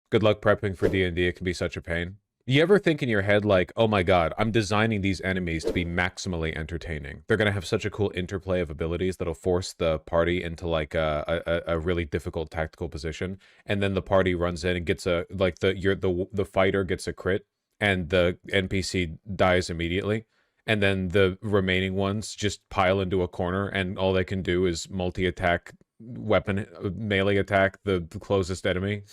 Good luck prepping for D&D. It can be such a pain. You ever think in your head like, oh my god, I'm designing these enemies to be maximally entertaining. They're going to have such a cool interplay of abilities that'll force the party into like a really difficult tactical position. And then the party runs in and gets a, like the fighter gets a crit and the NPC dies immediately. And then the remaining ones just pile into a corner and all they can do is multi-attack weapon, melee attack the closest enemy.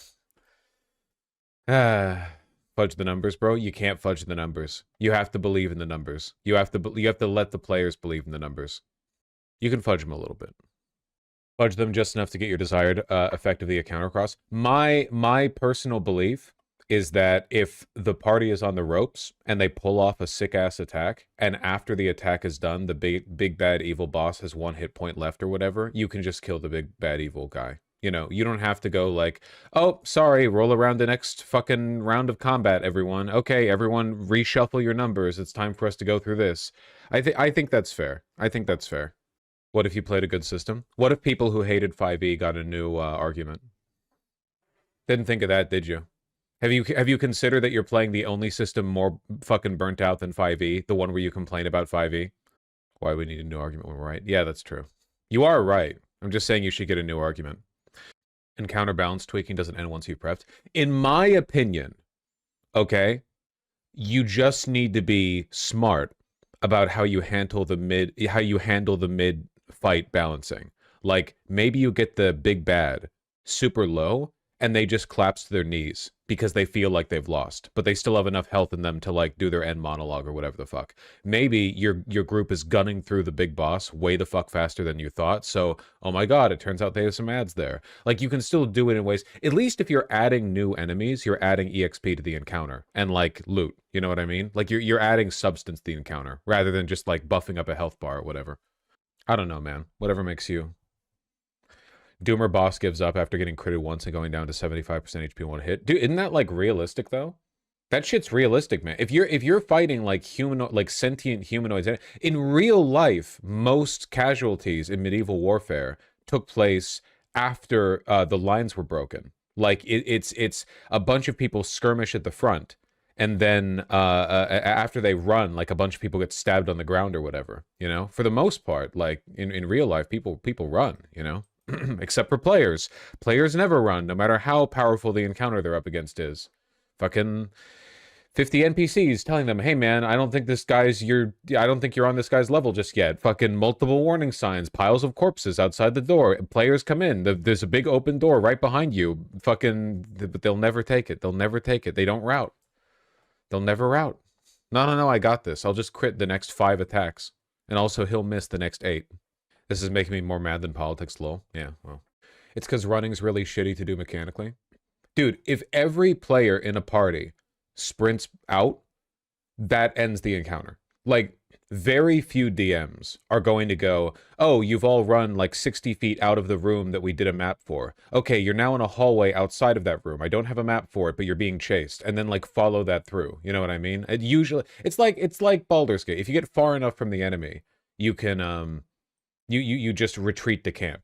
Fudge the numbers, bro. You can't fudge the numbers. You have to believe in the numbers. You have to let the players believe in the numbers. You can fudge them a little bit. Fudge them just enough to get your desired effect of the encounter across. My personal belief is that if the party is on the ropes and they pull off a sick-ass attack, and after the attack is done, the big bad evil boss has 1 hit point left or whatever, you can just kill the big bad evil guy. You know, you don't have to go like, oh, sorry, roll around the next fucking round of combat, everyone. Okay, everyone, reshuffle your numbers. It's time for us to go through this. I think that's fair. I think that's fair. What if you played a good system? What if people who hated 5e got a new argument? Didn't think of that, did you? Have you considered that you're playing the only system more fucking burnt out than 5e? The one where you complain about 5e? Why we need a new argument when we're right? Yeah, that's true. You are right. I'm just saying you should get a new argument. And counterbalance tweaking doesn't end once you've prepped. In my opinion, okay, you just need to be smart about how you handle the mid fight balancing. Like maybe you get the big bad super low and they just collapse to their knees because they feel like they've lost, but they still have enough health in them to like do their end monologue or whatever the fuck. Maybe your group is gunning through the big boss way the fuck faster than you thought, so oh my god, it turns out they have some ads there. Like you can still do it in ways, at least if you're adding new enemies, you're adding EXP to the encounter and like loot, you know what I mean? Like you're adding substance to the encounter rather than just like buffing up a health bar or whatever. I don't know, man. Whatever makes you. Doomer boss gives up after getting critted once and going down to 75% HP one hit. Dude, isn't that like realistic though? That shit's realistic, man. If you're fighting like sentient humanoids in real life, most casualties in medieval warfare took place after the lines were broken. Like it's a bunch of people skirmish at the front, and then after they run, like a bunch of people get stabbed on the ground or whatever. You know, for the most part, like in real life, people run. You know. Except for players. Players never run, no matter how powerful the encounter they're up against is. Fucking 50 NPCs telling them, hey man, I don't think you're on this guy's level just yet. Fucking multiple warning signs, piles of corpses outside the door. Players come in. There's a big open door right behind you. Fucking, but they'll never take it. They'll never take it. They don't route. They'll never route. No, I got this. I'll just crit the next 5 attacks. And also he'll miss the next 8. This is making me more mad than politics, lol. Yeah, well. It's because running's really shitty to do mechanically. Dude, if every player in a party sprints out, that ends the encounter. Like, very few DMs are going to go, oh, you've all run like 60 feet out of the room that we did a map for. Okay, you're now in a hallway outside of that room. I don't have a map for it, but you're being chased. And then, like, follow that through. You know what I mean? It's like Baldur's Gate. If you get far enough from the enemy, you can, You just retreat to camp.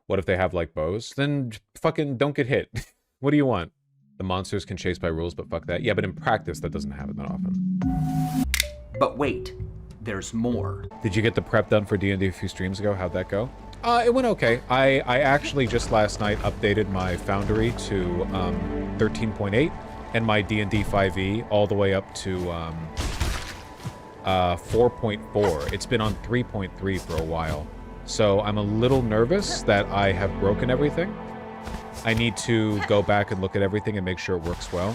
What if they have like bows? Then fucking don't get hit. What do you want? The monsters can chase by rules, but fuck that. Yeah, but in practice, that doesn't happen that often. But wait, there's more. Did you get the prep done for D&D a few streams ago? How'd that go? It went okay. I actually just last night updated my Foundry to 13.8 and my D&D 5e all the way up to 4.4. It's been on 3.3 for a while. So I'm a little nervous that I have broken everything. I need to go back and look at everything and make sure it works well.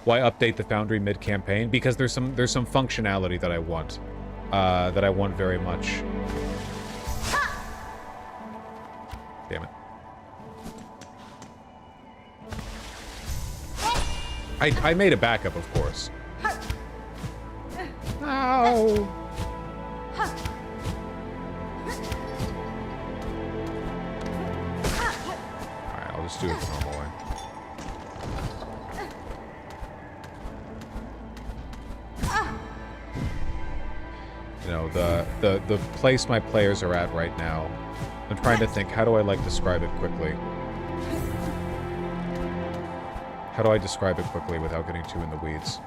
Why update the Foundry mid-campaign? Because there's some functionality that I want very much. Damn it. I made a backup, of course. Ow! Alright, I'll just do it the normal way. You know, the place my players are at right now, I'm trying to think, how do I, like, describe it quickly? How do I describe it quickly without getting too in the weeds?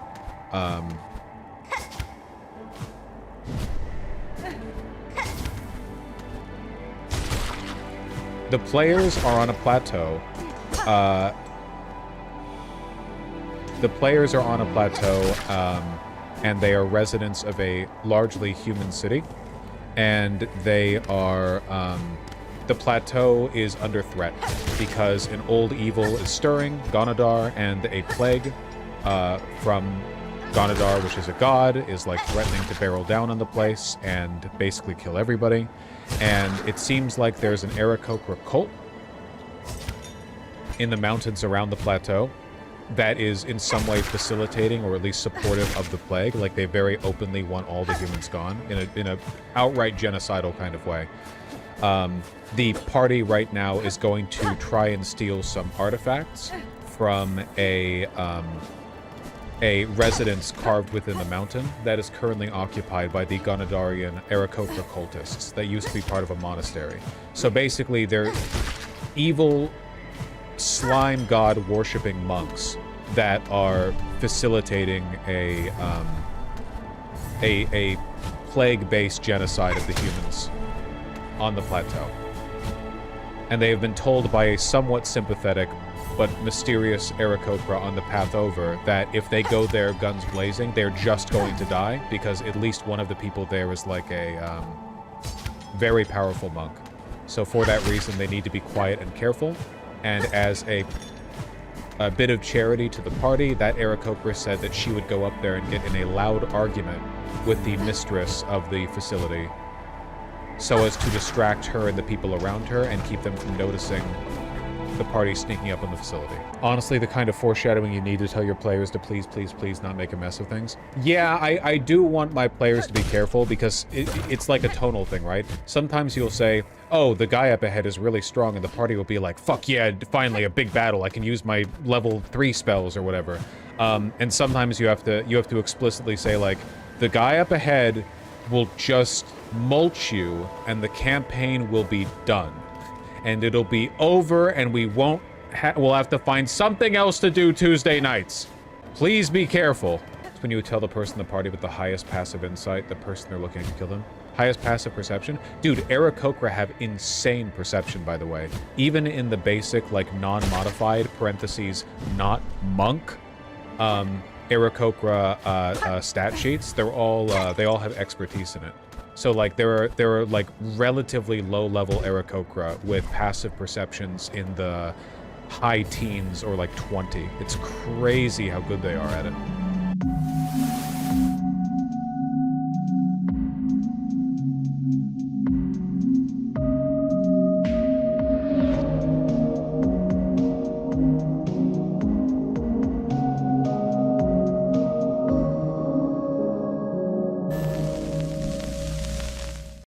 The players are on a plateau. And they are residents of a largely human city. And they are, the plateau is under threat because an old evil is stirring, Gonadar, and a plague from Gonadar, which is a god, is like threatening to barrel down on the place and basically kill everybody. And it seems like there's an Aarakocra cult in the mountains around the plateau that is in some way facilitating or at least supportive of the plague. Like, they very openly want all the humans gone in a outright genocidal kind of way. The party right now is going to try and steal some artifacts from a residence carved within the mountain that is currently occupied by the Gonadarian Aarakocra cultists that used to be part of a monastery. So basically, they're evil slime god worshipping monks that are facilitating a plague-based genocide of the humans on the plateau. And they have been told by a somewhat sympathetic but mysterious Aarakocra on the path over that if they go there guns blazing, they're just going to die, because at least one of the people there is like a very powerful monk. So for that reason, they need to be quiet and careful. And as a bit of charity to the party, that Aarakocra said that she would go up there and get in a loud argument with the mistress of the facility so as to distract her and the people around her and keep them from noticing the party sneaking up on the facility. Honestly, the kind of foreshadowing you need to tell your players to please, please, please not make a mess of things. Yeah, I do want my players to be careful because it's like a tonal thing, right? Sometimes you'll say, oh, the guy up ahead is really strong, and the party will be like, fuck yeah, finally a big battle. I can use my level 3 spells or whatever. And sometimes you have to explicitly say, like, the guy up ahead will just mulch you and the campaign will be done. And it'll be over, and we'll have to find something else to do Tuesday nights. Please be careful. It's when you tell the person in the party with the highest passive insight, the person they're looking to kill them. Highest passive perception? Dude, Aarakocra have insane perception, by the way. Even in the basic, like, non-modified, parentheses, not monk, Aarakocra stat sheets, they all have expertise in it. So, like, there are like, relatively low-level Aarakocra with passive perceptions in the high teens or, like, 20. It's crazy how good they are at it.